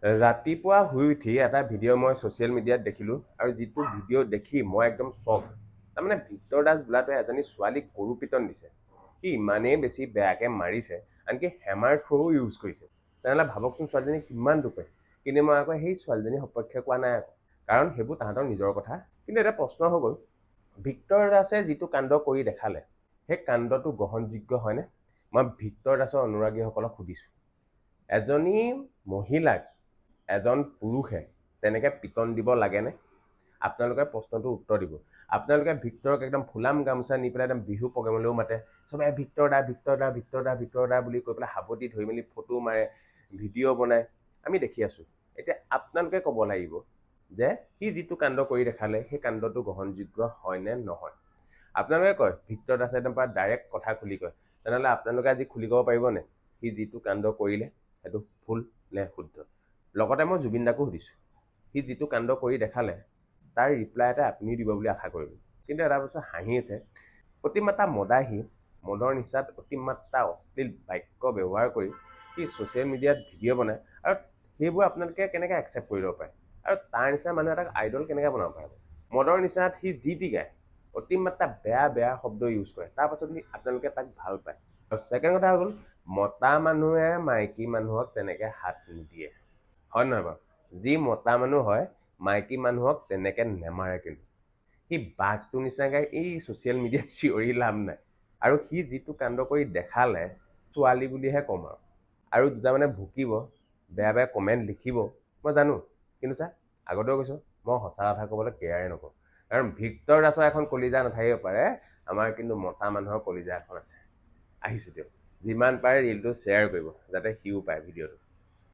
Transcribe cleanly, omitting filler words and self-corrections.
ৰাতিপুৱা শুই উঠি এটা ভিডিঅ' মই ছ'চিয়েল মিডিয়াত দেখিলোঁ আৰু যিটো ভিডিঅ' দেখি মই একদম শ্বক। তাৰমানে ভিক্টৰ দাস বোলাটোৱে এজনী ছোৱালীক গৰু পিতন দিছে। সি ইমানেই বেছি বেয়াকৈ মাৰিছে, আনকি হেমাৰ থ্ৰ'ও ইউজ কৰিছে। তেনেহ'লে ভাবকচোন ছোৱালীজনী কিমান দুখ পাইছে। কিন্তু মই আকৌ সেই ছোৱালীজনীৰ সপক্ষে কোৱা নাই আকৌ, কাৰণ সেইবোৰ তাহাঁতৰ নিজৰ কথা। কিন্তু এটা প্ৰশ্ন হৈ গ'ল, ভিক্টৰ দাসে যিটো কাণ্ড কৰি দেখালে সেই কাণ্ডটো গ্ৰহণযোগ্য হয়নে? মই ভিক্টৰ দাসৰ অনুৰাগীসকলক সুধিছোঁ, এজনী মহিলাক এজন পুৰুষে তেনেকৈ পিটন দিব লাগেনে? আপোনালোকে প্ৰশ্নটো উত্তৰ দিব। আপোনালোকে ভিক্টৰক একদম ফুলাম গামোচা নি পেলাই একদম বিহু প্ৰগ্ৰেমলৈও মাতে, চবে ভিক্টৰ দা ভিক্টৰ দা ভিক্টৰ দা ভিক্টৰ দা বুলি কৈ পেলাই সাৱটি ধৰি মেলি ফটো মাৰে, ভিডিঅ' বনায়, আমি দেখি আছোঁ। এতিয়া আপোনালোকে ক'ব লাগিব যে সি যিটো কাণ্ড কৰি দেখালে সেই কাণ্ডটো গ্ৰহণযোগ্য হয় নে নহয়। আপোনালোকে কয় ভিক্টৰ দাসে একদম পৰা ডাইৰেক্ট কথা খুলি কয়, তেনেহ'লে আপোনালোকে আজি খুলি ক'ব পাৰিবনে সি যিটো কাণ্ড কৰিলে সেইটো ভুল নে শুদ্ধ? লগতে মই জুবিন দাকো সুধিছোঁ, সি যিটো কাণ্ড কৰি দেখালে তাৰ ৰিপ্লাই এটা আপুনি দিব বুলি আশা কৰিলোঁ। কিন্তু এটা বস্তু হাঁহি উঠে, অতিমাত্ৰা মদাহী, মদৰ নিচাত অতিমাত্ৰা অশ্লীল বাক্য ব্যৱহাৰ কৰি সি ছ'চিয়েল মিডিয়াত ভিডিঅ' বনায়, আৰু সেইবোৰ আপোনালোকে কেনেকৈ একচেপ্ট কৰি ল'ব পাৰে? আৰু তাৰ নিচিনা মানুহ এটাক আইডল কেনেকৈ বনাব পাৰে? মদৰ নিচাত সি যি টি গায়, অতিমাত্ৰা বেয়া বেয়া শব্দ ইউজ কৰে, তাৰপাছত আপোনালোকে তাক ভাল পায়। আৰু ছেকেণ্ড কথা হৈ গ'ল, মতা মানুহে মাইকী মানুহক তেনেকৈ হাত নিদিয়ে, হয় নহয় বাৰু? যি মতা মানুহ হয় মাইকী মানুহক তেনেকৈ নেমাৰে। কিন্তু সি বাঘটোৰ নিচিনাকৈ এই ছ'চিয়েল মিডিয়াত চিঞৰি লাভ নাই। আৰু সি যিটো কাণ্ড কৰি দেখালে ছোৱালী বুলিহে ক'ম আৰু দুটামানে ভুকিব, বেয়া বেয়া কমেণ্ট লিখিব, মই জানো। কিন্তু চা, আগতেও কৈছোঁ, মই সঁচা কথা ক'বলৈ কেয়াৰে নকৰোঁ। কাৰণ ভিক্টৰ দাসৰ এখন কলিজা নাথাকিব পাৰে, আমাৰ কিন্তু মতা মানুহৰ কলিজা এখন আছে। আহিছোঁ দিয়ক, যিমান পাৰে ৰিলটো শ্বেয়াৰ কৰিব যাতে সিও পায় ভিডিঅ'টো।